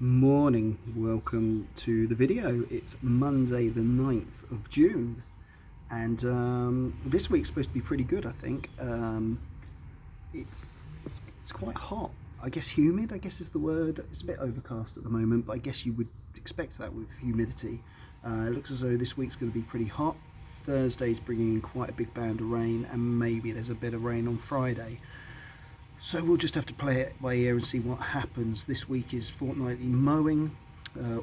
Morning, welcome to the video. It's Monday the 9th of June and this week's supposed to be pretty good, I think. It's quite hot, I guess humid, I guess is the word. It's a bit overcast at the moment, but I guess you would expect that with humidity. It looks as though this week's going to be pretty hot. Thursday's bringing in quite a big band of rain, and maybe there's a bit of rain on Friday. So we'll just have to play it by ear and see what happens. This week is fortnightly mowing,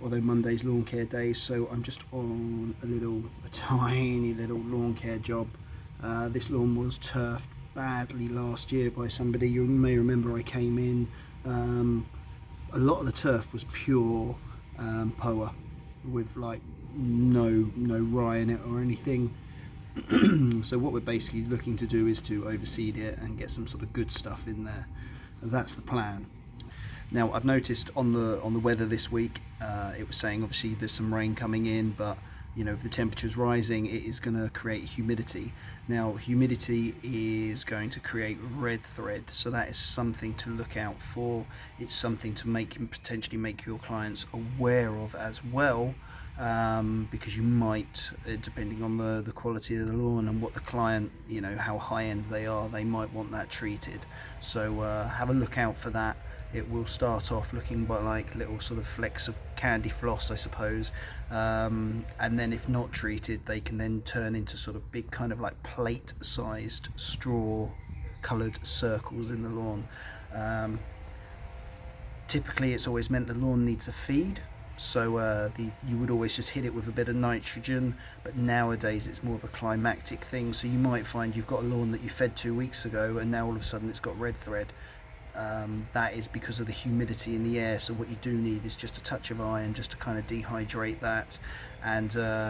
although Monday's lawn care day, so I'm just on a tiny little lawn care job. This lawn was turfed badly last year by somebody. You may remember I came in, a lot of the turf was pure mower with like no rye in it or anything. So what we're basically looking to do is to overseed it and get some sort of good stuff in there. That's the plan. Now I've noticed on the weather this week, it was saying obviously there's some rain coming in, but you know, if the temperature's rising, it is going to create humidity. Now humidity is going to create red thread, so that is something to look out for. It's something to potentially make your clients aware of as well. Because you might, depending on the quality of the lawn and what the client, you know, how high end they are, they might want that treated. So have a look out for that. It will start off looking like little sort of flecks of candy floss, I suppose, and then if not treated, they can then turn into sort of big kind of like plate sized straw coloured circles in the lawn. Typically it's always meant the lawn needs a feed. So you would always just hit it with a bit of nitrogen, but nowadays it's more of a climactic thing. So you might find you've got a lawn that you fed 2 weeks ago and now all of a sudden it's got red thread. That is because of the humidity in the air. So what you do need is just a touch of iron just to kind of dehydrate that, and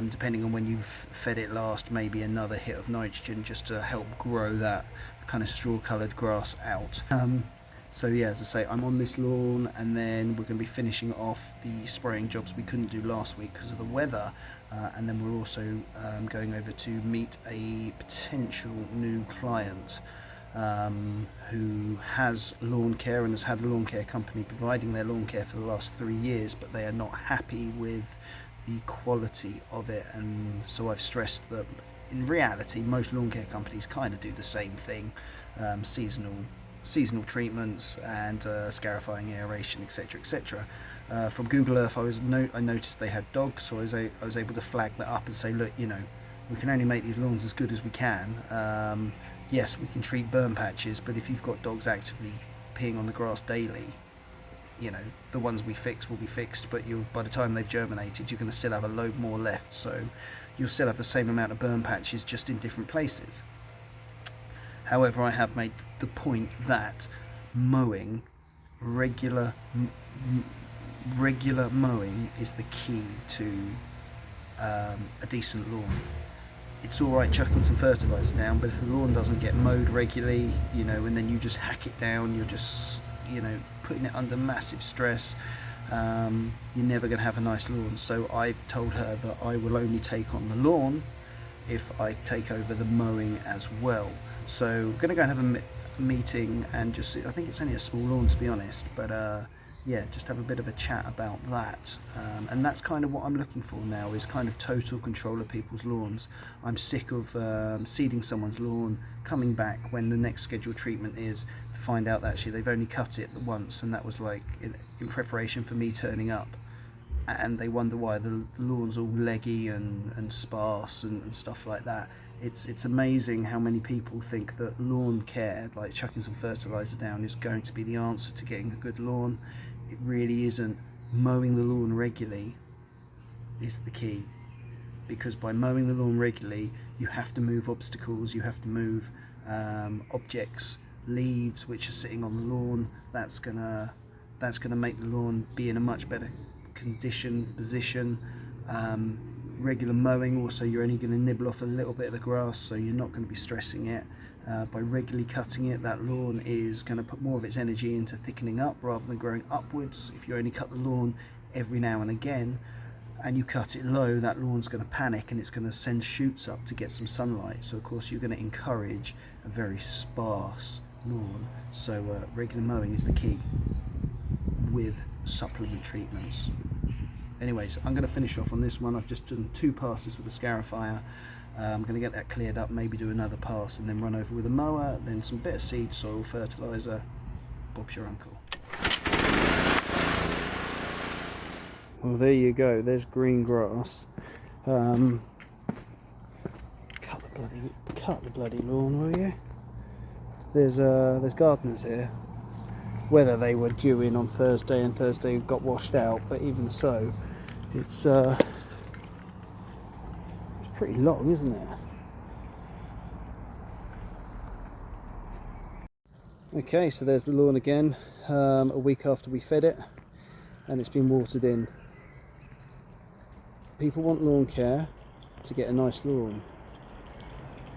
depending on when you've fed it last, maybe another hit of nitrogen just to help grow that kind of straw coloured grass out. So yeah, as I say, I'm on this lawn, and then we're going to be finishing off the spraying jobs we couldn't do last week because of the weather, and then we're also going over to meet a potential new client who has lawn care and has had a lawn care company providing their lawn care for the last 3 years, but they are not happy with the quality of it. And so I've stressed that in reality most lawn care companies kind of do the same thing, seasonal treatments and scarifying, aeration, etc. From Google Earth I noticed they had dogs, so I was able to flag that up and say, look, you know, we can only make these lawns as good as we can. Yes, we can treat burn patches, but if you've got dogs actively peeing on the grass daily, you know, the ones we fix will be fixed, but by the time they've germinated, you're going to still have a load more left, so you'll still have the same amount of burn patches, just in different places. However, I have made the point that mowing, regular mowing is the key to a decent lawn. It's all right chucking some fertilizer down, but if the lawn doesn't get mowed regularly, you know, and then you just hack it down, you're just, you know, putting it under massive stress. You're never going to have a nice lawn. So I've told her that I will only take on the lawn if I take over the mowing as well. So I'm going to go and have a meeting and just see. I think it's only a small lawn, to be honest, but yeah, just have a bit of a chat about that. And that's kind of what I'm looking for now, is kind of total control of people's lawns. I'm sick of seeding someone's lawn, coming back when the next scheduled treatment is, to find out that actually they've only cut it once, and that was like in preparation for me turning up, and they wonder why the lawn's all leggy and sparse and stuff like that. It's amazing how many people think that lawn care, like chucking some fertilizer down, is going to be the answer to getting a good lawn. It really isn't. Mowing the lawn regularly is the key, because by mowing the lawn regularly, you have to move obstacles, you have to move objects, leaves which are sitting on the lawn. That's gonna make the lawn be in a much better position. Regular mowing also, you're only going to nibble off a little bit of the grass, so you're not going to be stressing it. By regularly cutting it, that lawn is going to put more of its energy into thickening up rather than growing upwards. If you only cut the lawn every now and again and you cut it low, that lawn's going to panic and it's going to send shoots up to get some sunlight. So of course you're going to encourage a very sparse lawn. So regular mowing is the key with supplement treatments. Anyways, I'm going to finish off on this one. I've just done 2 passes with the scarifier. I'm going to get that cleared up, maybe do another pass and then run over with a mower, then some bit of seed, soil, fertiliser. Bob's your uncle. Well, there you go, there's green grass. Cut the bloody lawn, will you? There's gardeners here. Whether they were due in on Thursday and Thursday got washed out, but even so, it's pretty long, isn't it? Okay, so there's the lawn again, a week after we fed it, and it's been watered in. People want lawn care to get a nice lawn.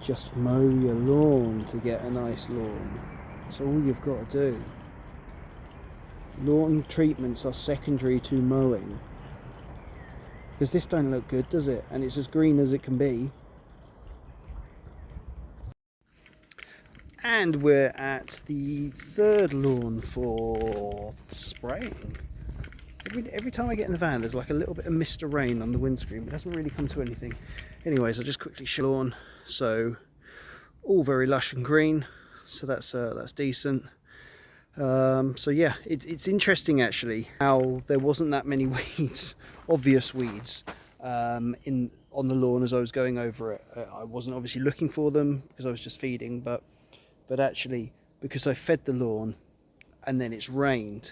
Just mow your lawn to get a nice lawn. That's all you've got to do. Lawn treatments are secondary to mowing. Because this don't look good, does it? And it's as green as it can be. And we're at the 3rd lawn for spraying. Every time I get in the van, there's like a little bit of mist of rain on the windscreen, but it doesn't really come to anything. Anyways, I'll just quickly show lawn. So all very lush and green, so that's decent. So yeah, it's interesting actually how there wasn't that many weeds, obvious weeds, on the lawn as I was going over it. I wasn't obviously looking for them because I was just feeding, but actually because I fed the lawn and then it's rained,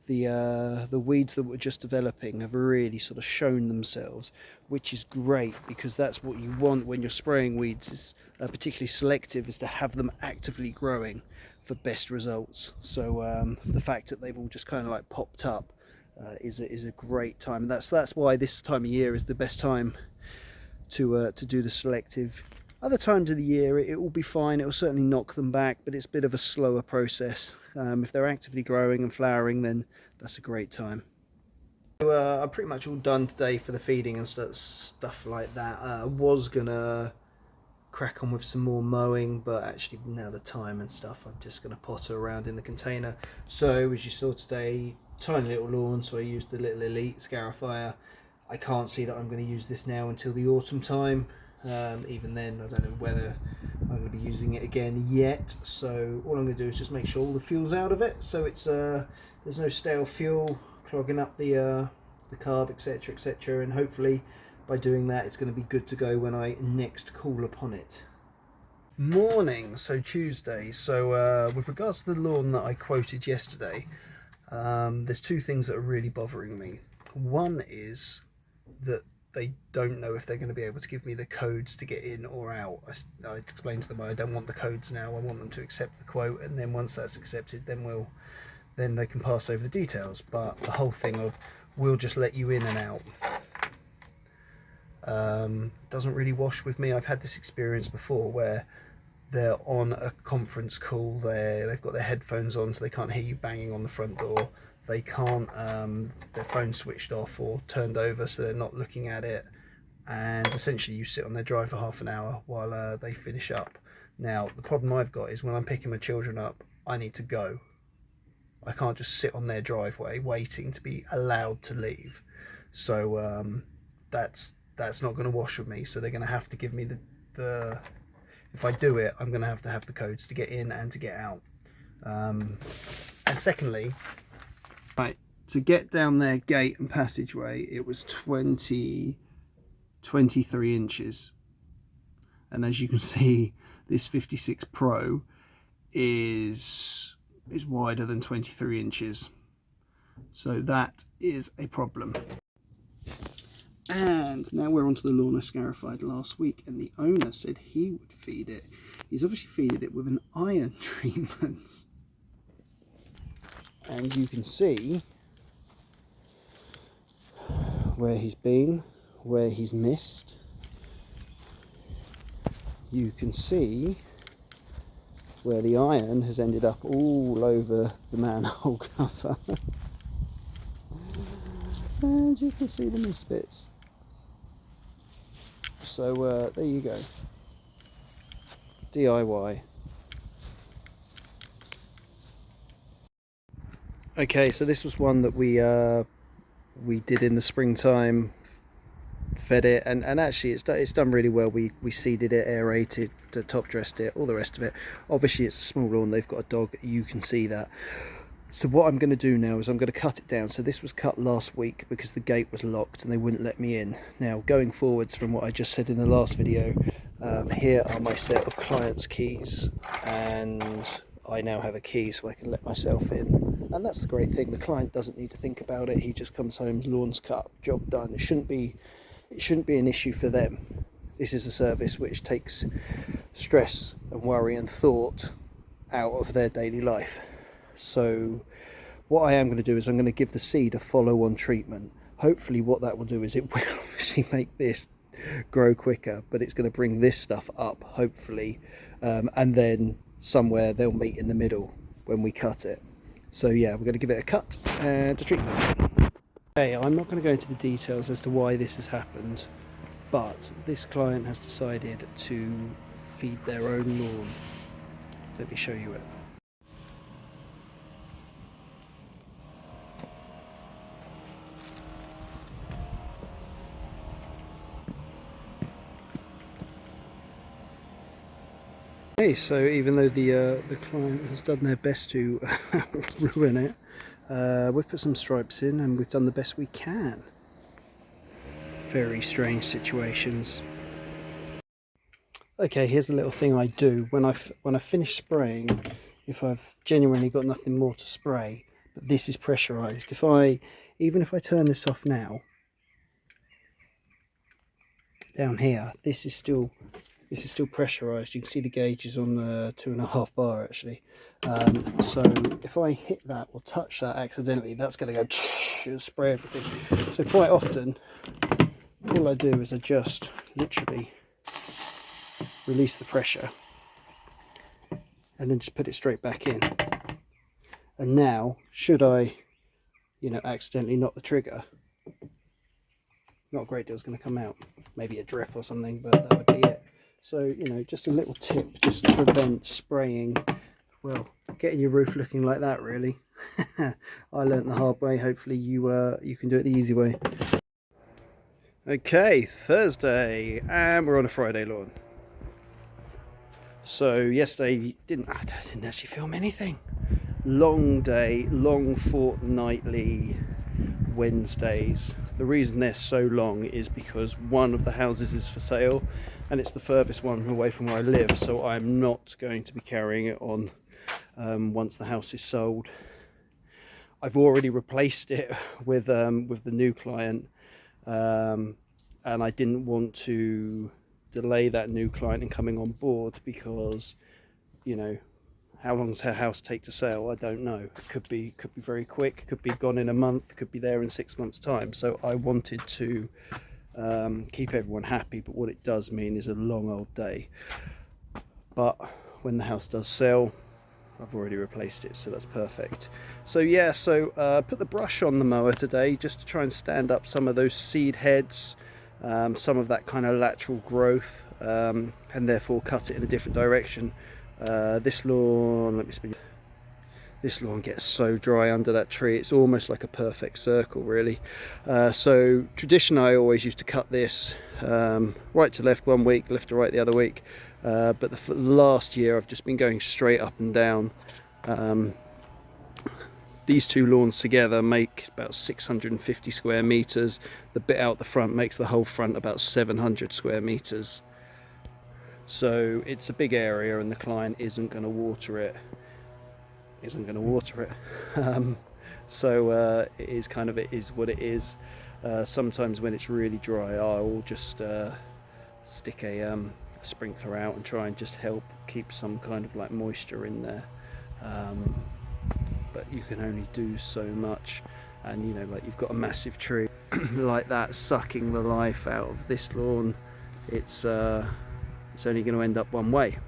the weeds that were just developing have really sort of shown themselves, which is great because that's what you want when you're spraying weeds, is particularly selective, is to have them actively growing for best results. So the fact that they've all just kind of like popped up is a great time. That's why this time of year is the best time to do the selective. Other times of the year it will be fine, it will certainly knock them back, but it's a bit of a slower process. If they're actively growing and flowering, then that's a great time. So, I'm pretty much all done today for the feeding and stuff like that. I was gonna crack on with some more mowing, but actually now the time and stuff, I'm just gonna potter around in the container. So as you saw today, tiny little lawn, so I used the little Elite scarifier. I can't see that I'm going to use this now until the autumn time. Even then, I don't know whether I'm going to be using it again yet. So all I'm going to do is just make sure all the fuel's out of it, so it's there's no stale fuel clogging up the carb, etc, etc, and hopefully by doing that it's going to be good to go when I next call upon it. Morning, so Tuesday. So with regards to the lawn that I quoted yesterday, there's 2 things that are really bothering me. One is that they don't know if they're going to be able to give me the codes to get in or out. I explained to them I don't want the codes now, I want them to accept the quote, and then once that's accepted, then they can pass over the details. But the whole thing of we'll just let you in and out doesn't really wash with me. I've had this experience before where they're on a conference call, they've got their headphones on so they can't hear you banging on the front door. They can't, their phone's switched off or turned over so they're not looking at it, and essentially you sit on their drive for half an hour while they finish up. Now the problem I've got is when I'm picking my children up, I need to go. I can't just sit on their driveway waiting to be allowed to leave. So that's not going to wash with me, so they're going to have to give me the if I do it, I'm going to have the codes to get in and to get out. And secondly, right, to get down their gate and passageway, it was 23 inches. And as you can see, this 56 Pro is wider than 23 inches. So that is a problem. And now we're onto the lawn I scarified last week, and the owner said he would feed it. He's obviously feeded it with an iron treatment. And you can see where he's been, where he's missed. You can see where the iron has ended up all over the manhole cover. And you can see the missed bits. So there you go. DIY. Okay, so this was one that we did in the springtime, fed it, and actually it's done really well. We seeded it, aerated, top dressed it, all the rest of it. Obviously it's a small lawn, they've got a dog, you can see that. So what I'm going to do now is I'm going to cut it down. So this was cut last week because the gate was locked and they wouldn't let me in. Now going forwards from what I just said in the last video, here are my set of clients' keys, and I now have a key so I can let myself in. And that's the great thing, the client doesn't need to think about it. He just comes home, lawn's cut, job done. It shouldn't be an issue for them. This is a service which takes stress and worry and thought out of their daily life. So what I am going to do is I'm going to give the seed a follow-on treatment. Hopefully what that will do is it will obviously make this grow quicker, but it's going to bring this stuff up, hopefully, and then somewhere they'll meet in the middle when we cut it. So yeah, we're going to give it a cut and a treatment. Okay, I'm not going to go into the details as to why this has happened, but this client has decided to feed their own lawn. Let me show you it. Okay, so even though the client has done their best to ruin it, we've put some stripes in and we've done the best we can. Very strange situations. Okay, here's a little thing I do when I finish spraying. If I've genuinely got nothing more to spray, but this is pressurized. Even if I turn this off now, down here, this is still pressurized. You can see the gauge is on 2.5 bar actually. So if I hit that or touch that accidentally, that's going to go spray everything. So quite often all I do is I just literally release the pressure and then just put it straight back in. And now should I accidentally knock the trigger, not a great deal is going to come out. Maybe a drip or something, but that would be it. So, just a little tip just to prevent spraying, well, getting your roof looking like that, really. I learnt the hard way. Hopefully you can do it the easy way. Okay, Thursday, and we're on a Friday lawn. So yesterday I didn't actually film anything. Long day, long fortnightly Wednesdays. The reason they're so long is because one of the houses is for sale and it's the furthest one away from where I live, so I'm not going to be carrying it on once the house is sold. I've already replaced it with the new client, and I didn't want to delay that new client in coming on board because how long does her house take to sell? I don't know. It could be very quick, could be gone in a month, could be there in 6 months time. So I wanted to keep everyone happy, but what it does mean is a long old day. But when the house does sell, I've already replaced it, so that's perfect. So yeah, put the brush on the mower today just to try and stand up some of those seed heads, some of that kind of lateral growth, and therefore cut it in a different direction. This lawn, this lawn gets so dry under that tree, it's almost like a perfect circle, really. So traditionally I always used to cut this right to left one week, left to right the other week, but the last year I've just been going straight up and down. These two lawns together make about 650 square meters. The bit out the front makes the whole front about 700 square meters. So it's a big area and the client isn't going to water it. So it is what it is. Sometimes when it's really dry, I'll just stick a sprinkler out and try and just help keep some kind of like moisture in there. But you can only do so much, and like you've got a massive tree like that sucking the life out of this lawn. It's only going to end up one way.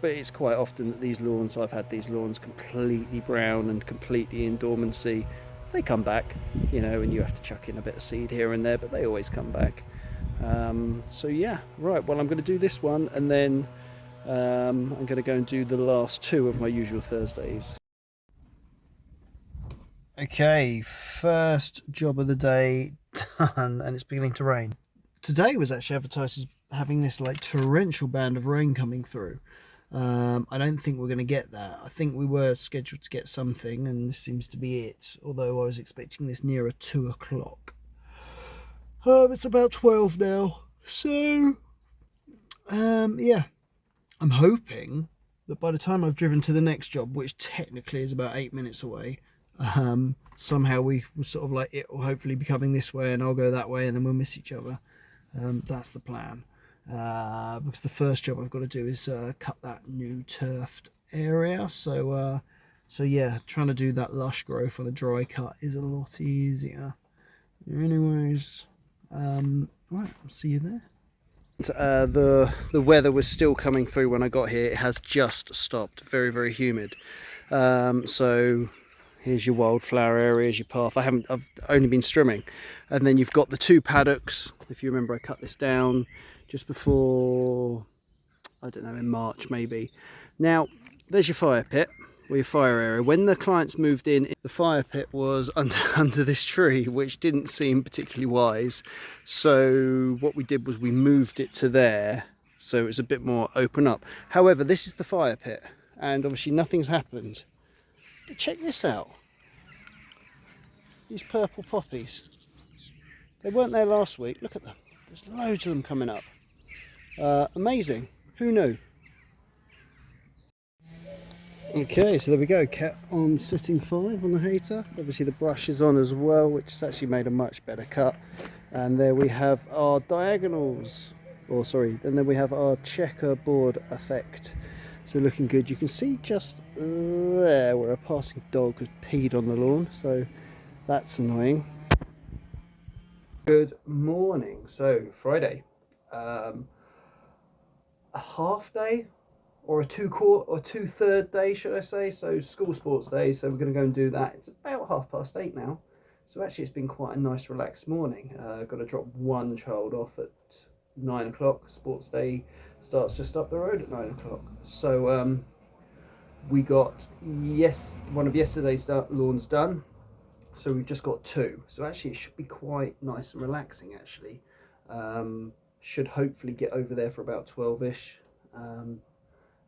But it's quite often that these lawns, I've had these lawns completely brown and completely in dormancy. They come back, and you have to chuck in a bit of seed here and there, but they always come back. So yeah, right, well I'm going to do this one, and then I'm going to go and do the last two of my usual Thursdays. Okay, first job of the day done, and it's beginning to rain. Today was actually advertised as having this like torrential band of rain coming through. I don't think we're going to get that. I think we were scheduled to get something, and this seems to be it. Although I was expecting this nearer 2 o'clock. It's about 12 now, so yeah, I'm hoping that by the time I've driven to the next job, which technically is about 8 minutes away, somehow we will sort of like, it will hopefully be coming this way and I'll go that way and then we'll miss each other. That's the plan. Because the first job I've got to do is cut that new turfed area. So yeah, trying to do that lush growth on a dry cut is a lot easier. Anyways, right, I'll see you there. The weather was still coming through when I got here. It has just stopped. Very, very humid. So here's your wildflower area, here's your path. I've only been strimming. And then you've got the 2 paddocks. If you remember, I cut this down just before, I don't know, in March maybe. Now, there's your fire pit, or your fire area. When the clients moved in, the fire pit was under this tree, which didn't seem particularly wise. So what we did was we moved it to there, so it's a bit more open up. However, this is the fire pit, and obviously nothing's happened. But check this out. These purple poppies. They weren't there last week. Look at them. There's loads of them coming up. Amazing. Who knew? Okay, so there we go. Cat on sitting 5 on the hater. Obviously the brush is on as well, which has actually made a much better cut. And there we have our diagonals. Or sorry, and then we have our checkerboard effect. So looking good. You can see just there where a passing dog has peed on the lawn. So that's annoying. Good morning. So Friday. A half day or a 2/3 day, should I say. So school sports day, so we're going to go and do that. It's about 8:30 now, so actually it's been quite a nice relaxed morning. Got to drop one child off at 9 o'clock. Sports day starts just up the road at 9 o'clock, so we got one of yesterday's lawns done, so we've just got 2, so actually it should be quite nice and relaxing actually. Should hopefully get over there for about 12ish.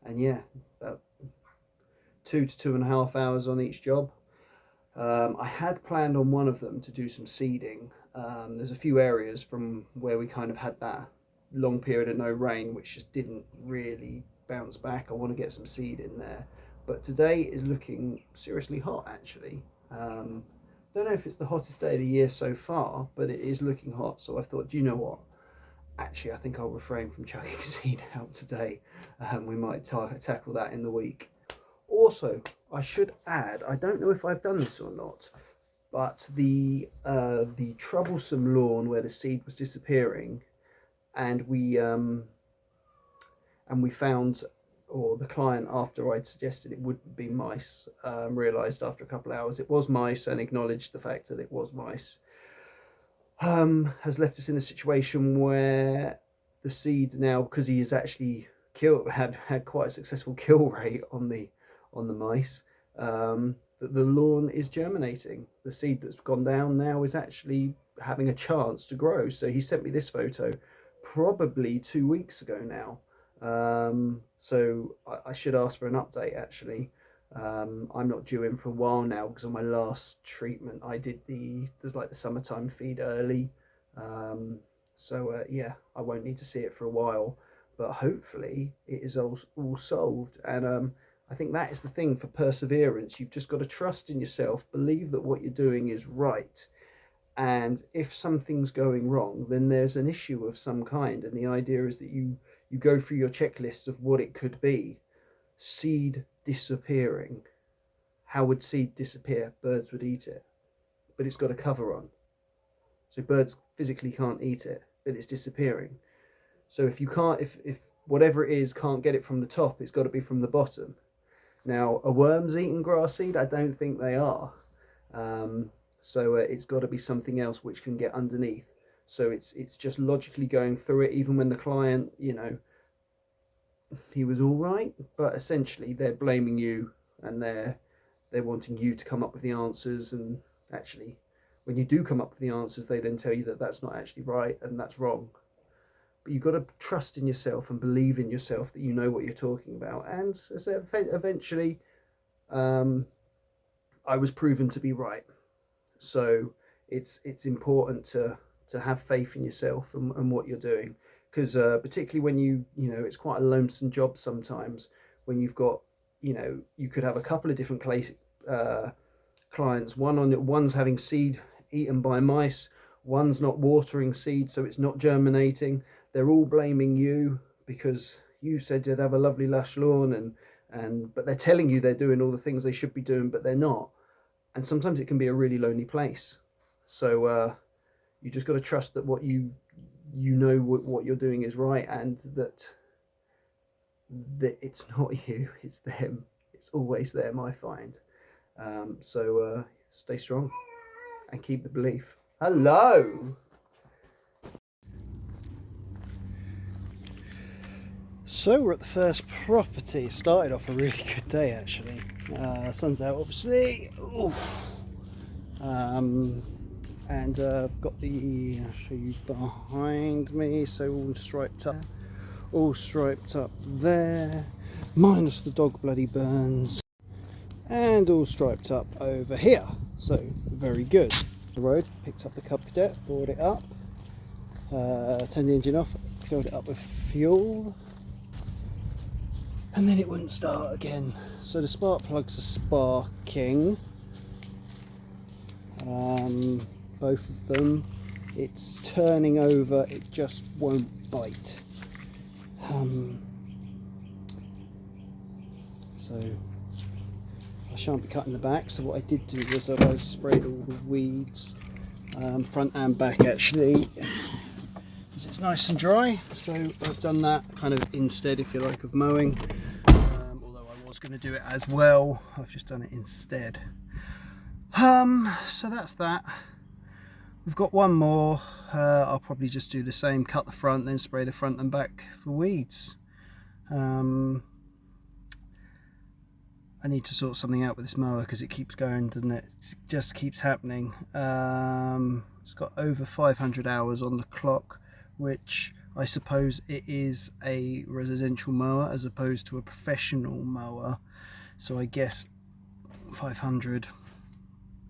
And yeah, about 2 to 2.5 hours on each job. I had planned on one of them to do some seeding. There's a few areas from where we kind of had that long period of no rain, which just didn't really bounce back. I want to get some seed in there. But today is looking seriously hot actually. Don't know if it's the hottest day of the year so far, but it is looking hot. So I thought, do you know what? Actually, I think I'll refrain from chucking seed out today. We might tackle that in the week. Also, I should add, I don't know if I've done this or not, but the troublesome lawn where the seed was disappearing, and we found, or the client, after I'd suggested it would be mice, realised after a couple of hours it was mice and acknowledged the fact that it was mice. Has left us in a situation where the seed now, because he has actually had quite a successful kill rate on the mice, that the lawn is germinating. The seed that's gone down now is actually having a chance to grow. So he sent me this photo probably 2 weeks ago now. So I should ask for an update actually. I'm not due in for a while now because on my last treatment I did there's like the summertime feed early, so yeah, I won't need to see it for a while, but hopefully it is all solved. And I think that is the thing for perseverance. You've just got to trust in yourself, believe that what you're doing is right, and if something's going wrong then there's an issue of some kind, and the idea is that you go through your checklist of what it could be. Seed disappearing. How would seed disappear? Birds would eat it, but it's got a cover on, so birds physically can't eat it, but it's disappearing. So if you can't, if whatever it is can't get it from the top, it's got to be from the bottom. Now, are worms eating grass seed? I don't think they are. So it's got to be something else which can get underneath. So it's just logically going through it, even when the client, you know, he was all right, but essentially they're blaming you, and they're wanting you to come up with the answers, and actually. When you do come up with the answers, they then tell you that that's not actually right and that's wrong. But you've got to trust in yourself and believe in yourself that you know what you're talking about. And as eventually, I was proven to be right. So it's important to have faith in yourself and what you're doing, because particularly when you know it's quite a lonesome job sometimes when you've got, you know, you could have a couple of different clients. One's having seed eaten by mice, one's not watering seed, so it's not germinating. They're all blaming you because you said you'd have a lovely lush lawn, and but they're telling you they're doing all the things they should be doing, but they're not. And sometimes it can be a really lonely place. So you just got to trust that you know what you're doing is right, and that it's not you, it's them. It's always them, I find. So stay strong and keep the belief. Hello. So we're at the first property. It started off a really good day actually. Sun's out obviously. Ooh. And I've got the, I'll show you behind me, so all striped up there, minus the dog bloody burns, and all striped up over here, so very good. The road, picked up the Cub Cadet, brought it up, turned the engine off, filled it up with fuel, and then it wouldn't start again. So the spark plugs are sparking, both of them. It's turning over, it just won't bite. So I shan't be cutting the back, so what I did do was I sprayed all the weeds, front and back actually, because it's nice and dry. So I've done that kind of instead, if you like, of mowing, although I was going to do it as well. I've just done it instead. So that's that. We've got one more. I'll probably just do the same, cut the front, then spray the front and back for weeds. I need to sort something out with this mower because it keeps going, doesn't it? It just keeps happening. It's got over 500 hours on the clock, which I suppose it is a residential mower as opposed to a professional mower. So I guess 500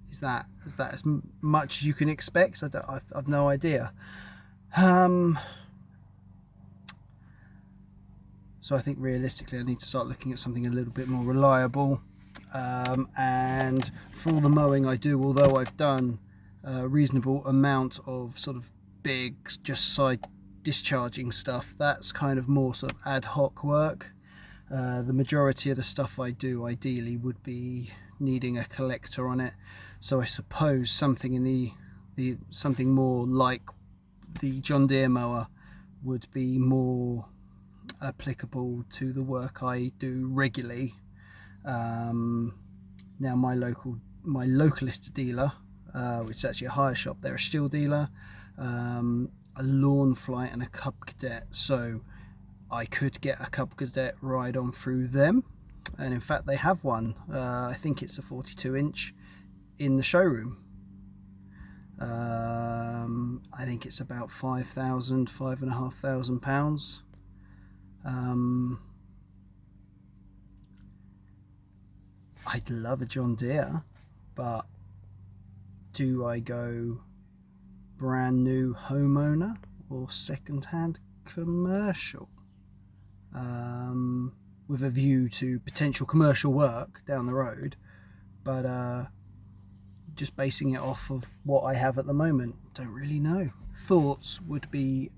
is that as much as you can expect? I've no idea. So I think realistically I need to start looking at something a little bit more reliable. And for all the mowing I do, although I've done a reasonable amount of sort of big, just side discharging stuff, that's kind of more sort of ad hoc work. The majority of the stuff I do ideally would be needing a collector on it. So I suppose something in the something more like the John Deere mower would be more applicable to the work I do regularly. Now my localist dealer, which is actually a hire shop, they're a Stihl dealer, a Lawn Flight and a Cub Cadet, so I could get a Cub Cadet ride on through them, and in fact they have one. I think it's a 42-inch in the showroom. I think it's about £5,500 I'd love a John Deere, but do I go brand new homeowner or second-hand commercial, with a view to potential commercial work down the road, but just basing it off of what I have at the moment, don't really know. Thoughts would be,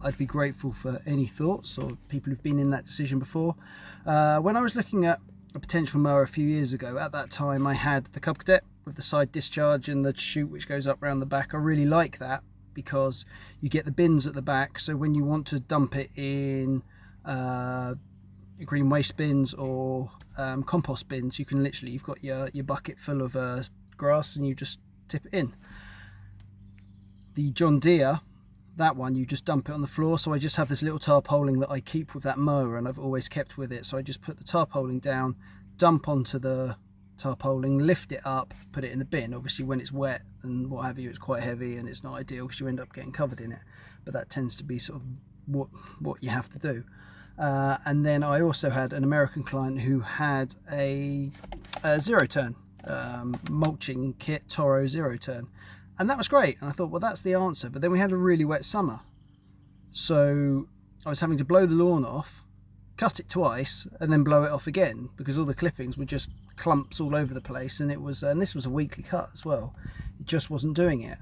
I'd be grateful for any thoughts or people who've been in that decision before. When I was looking at a potential mower a few years ago, at that time I had the Cub Cadet with the side discharge and the chute which goes up around the back. I really like that because you get the bins at the back, so when you want to dump it in green waste bins or compost bins, you can literally, you've got your bucket full of grass and you just tip it in. The John Deere, that one, you just dump it on the floor, so I just have this little tarpaulin that I keep with that mower and I've always kept with it, so I just put the tarpaulin down, dump onto the tarpaulin, lift it up, put it in the bin. Obviously when it's wet and what have you, it's quite heavy and it's not ideal because you end up getting covered in it, but that tends to be sort of what you have to do. And then I also had an American client who had a zero turn mulching kit, Toro zero turn, and that was great, and I thought, well, that's the answer. But then we had a really wet summer, so I was having to blow the lawn off, cut it twice, and then blow it off again because all the clippings were just clumps all over the place, and this was a weekly cut as well. It just wasn't doing it.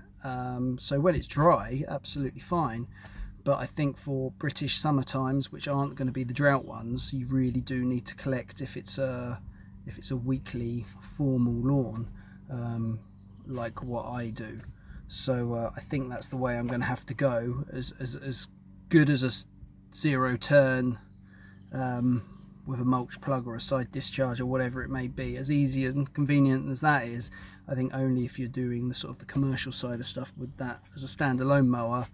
So when it's dry, absolutely fine, but I think for British summer times, which aren't going to be the drought ones, you really do need to collect if it's a weekly formal lawn, like what I do. So I think that's the way I'm going to have to go. As good as a zero turn with a mulch plug or a side discharge or whatever it may be, as easy and convenient as that is, I think only if you're doing the sort of the commercial side of stuff would that as a standalone mower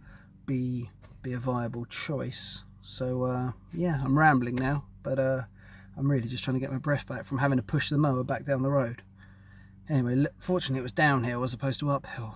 be a viable choice. So yeah, I'm rambling now, but I'm really just trying to get my breath back from having to push the mower back down the road. Anyway, fortunately it was downhill as opposed to uphill.